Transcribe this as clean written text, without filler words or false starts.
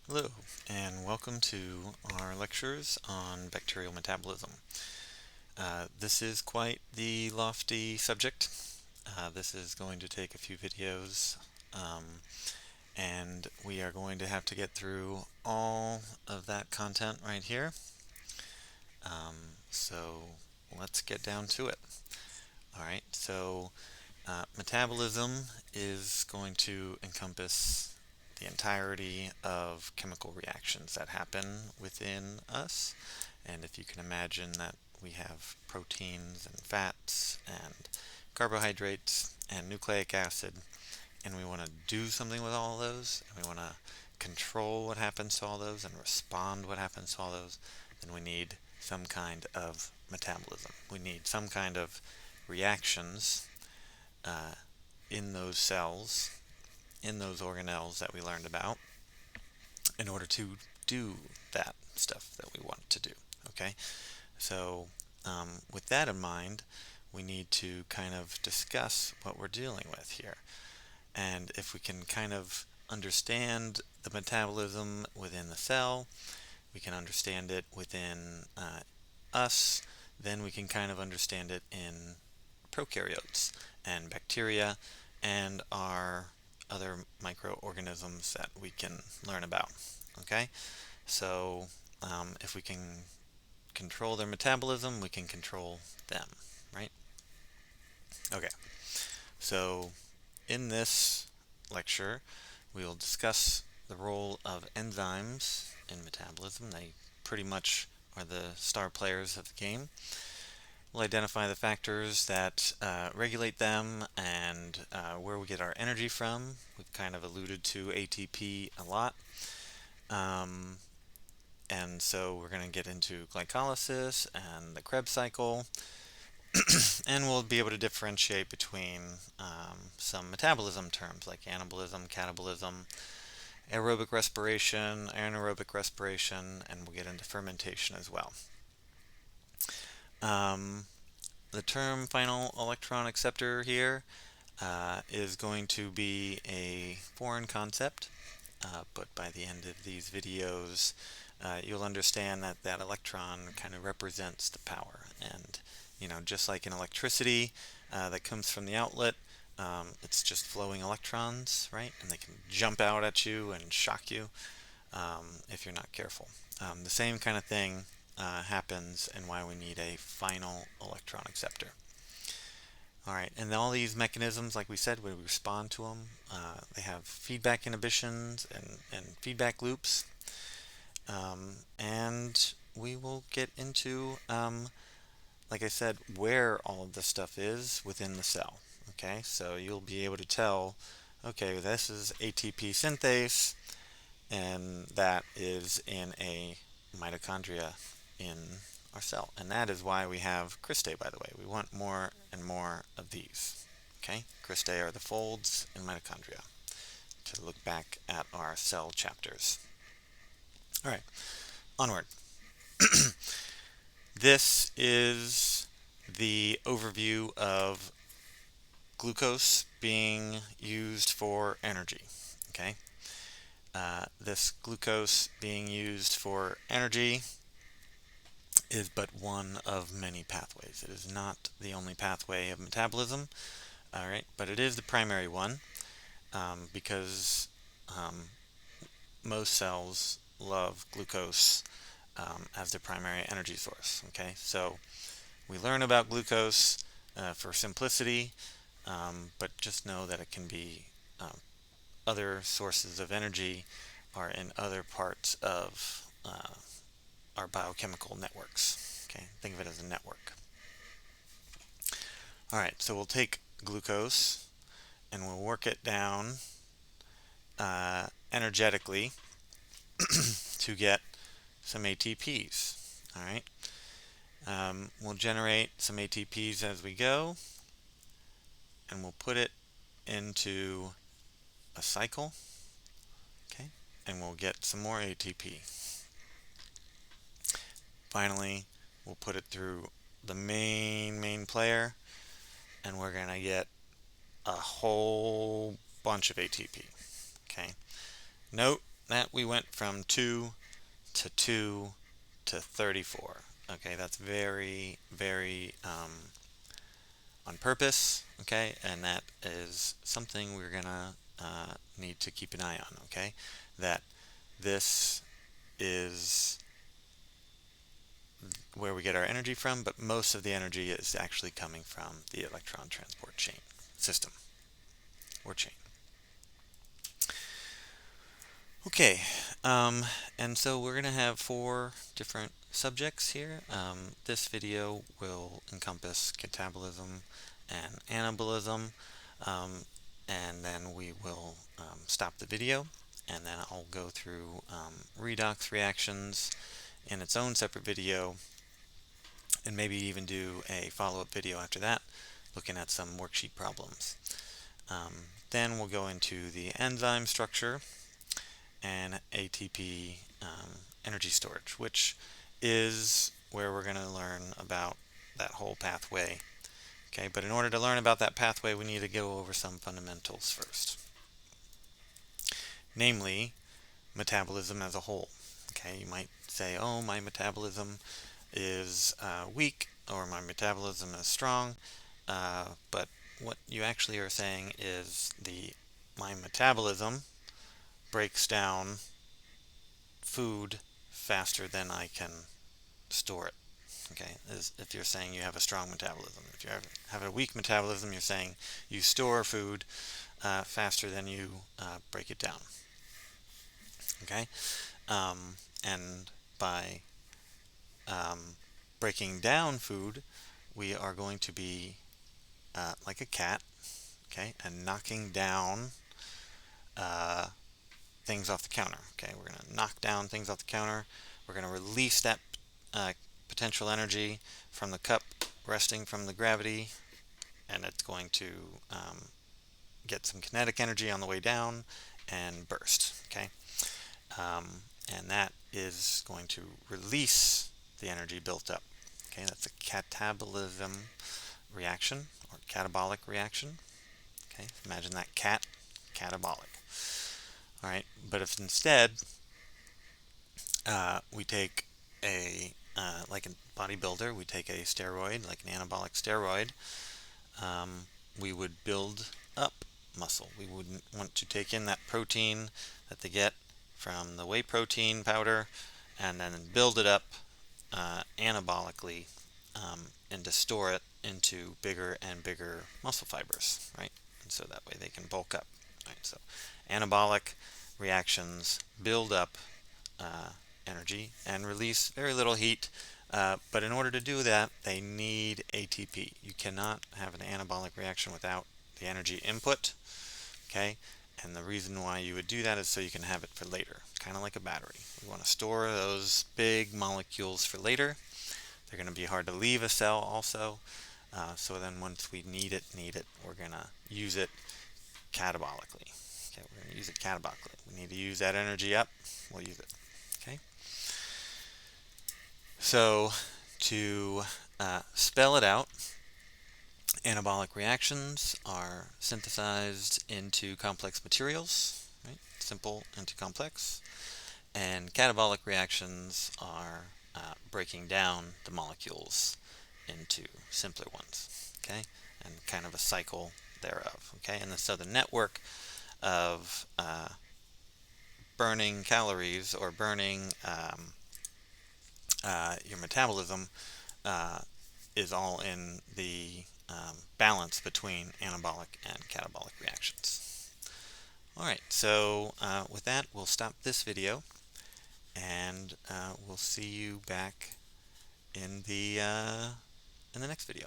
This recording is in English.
Hello, and welcome to our lectures on bacterial metabolism. This is quite the lofty subject. This is going to take a few videos, and we are going to have to get through all of that content right here. So let's get down to it. Alright, so metabolism is going to encompass the entirety of chemical reactions that happen within us. And if you can imagine that we have proteins and fats and carbohydrates and nucleic acid, and we want to do something with all those, and we want to control what happens to all those and respond what happens to all those, then we need some kind of metabolism. We need some kind of reactions uh, in those cells, in those organelles that we learned about, in order to do that stuff that we want to do. Okay, so with that in mind, we need to kind of discuss what we're dealing with here. And if we can kind of understand the metabolism within the cell, we can understand it within us, then we can kind of understand it in prokaryotes and bacteria and our other microorganisms that we can learn about. Okay, so if we can control their metabolism, we can control them, right? Okay, so in this lecture, we will discuss the role of enzymes in metabolism. They pretty much are the star players of the game. We'll identify the factors that regulate them and where we get our energy from. We've kind of alluded to ATP a lot. Um, and so we're going to get into glycolysis and the Krebs cycle, and we'll be able to differentiate between some metabolism terms like anabolism, catabolism, aerobic respiration, anaerobic respiration, and we'll get into fermentation as well. The term final electron acceptor here is going to be a foreign concept, but by the end of these videos, you'll understand that that electron kind of represents the power. And, you know, just like in electricity that comes from the outlet, it's just flowing electrons, right? And they can jump out at you and shock you if you're not careful. The same kind of thing happens and why we need a final electron acceptor. All right, and all these mechanisms, like we said, we respond to them. They have feedback inhibitions and feedback loops. And we will get into, like I said, where all of this stuff is within the cell. Okay, so you'll be able to tell, okay, this is ATP synthase, and that is in a mitochondria in our cell. And that is why we have cristae, by the way. We want more and more of these. Okay, cristae are the folds in mitochondria, to look back at our cell chapters. All right, onward. This is the overview of glucose being used for energy. Okay, this glucose being used for energy is but one of many pathways. It is not the only pathway of metabolism, all right, but it is the primary one because most cells love glucose as their primary energy source. Okay, so we learn about glucose for simplicity, but just know that it can be other sources of energy are in other parts of our biochemical networks. Okay, think of it as a network. All right, so we'll take glucose and we'll work it down energetically to get some ATPs. All right, we'll generate some ATPs as we go, and we'll put it into a cycle. Okay, and we'll get some more ATP. Finally, we'll put it through the main player, and we're going to get a whole bunch of ATP. Okay, note that we went from 2 to 2 to 34. Okay, that's very, very on purpose, okay, and that is something we're gonna need to keep an eye on, okay, that this is where we get our energy from, but most of the energy is actually coming from the electron transport chain system or chain. Okay, and so we're going to have 4 different subjects here. This video will encompass catabolism and anabolism, and then we will stop the video, and then I'll go through redox reactions in its own separate video, and maybe even do a follow-up video after that, looking at some worksheet problems. Then we'll go into the enzyme structure and ATP energy storage, which is where we're going to learn about that whole pathway. Okay, but in order to learn about that pathway, we need to go over some fundamentals first, namely metabolism as a whole. Okay, you might say, oh, my metabolism is weak, or my metabolism is strong, but what you actually are saying is my metabolism breaks down food faster than I can store it. Okay, as if you're saying you have a strong metabolism. If you have a weak metabolism, you're saying you store food faster than you break it down. Okay, and by breaking down food, we are going to be like a cat, okay, and knocking down things off the counter. Okay, we're going to knock down things off the counter. We're going to release that potential energy from the cup resting from the gravity, and it's going to get some kinetic energy on the way down and burst. Okay, and that is going to release the energy built up. Okay, that's a catabolism reaction or catabolic reaction. Okay, imagine that catabolic. All right, but if instead we take like a bodybuilder, we take a steroid, like an anabolic steroid, we would build up muscle. We wouldn't want to take in that protein that they get from the whey protein powder and then build it up anabolically and to store it into bigger and bigger muscle fibers, right? And so that way they can bulk up, right? So anabolic reactions build up energy and release very little heat, but in order to do that, they need ATP. You cannot have an anabolic reaction without the energy input, okay? And the reason why you would do that is so you can have it for later. It's kind of like a battery. We want to store those big molecules for later. They're going to be hard to leave a cell also, so then once we need it, we're going to use it catabolically. Okay, we're going to use it catabolically. We need to use that energy up, we'll use it. Okay. So to spell it out, anabolic reactions are synthesized into complex materials, right? Simple into complex, and catabolic reactions are breaking down the molecules into simpler ones, okay, and kind of a cycle thereof, okay. And so the network of burning calories or burning your metabolism is all in the balance between anabolic and catabolic reactions. Alright, so with that, we'll stop this video, and we'll see you back in the next video.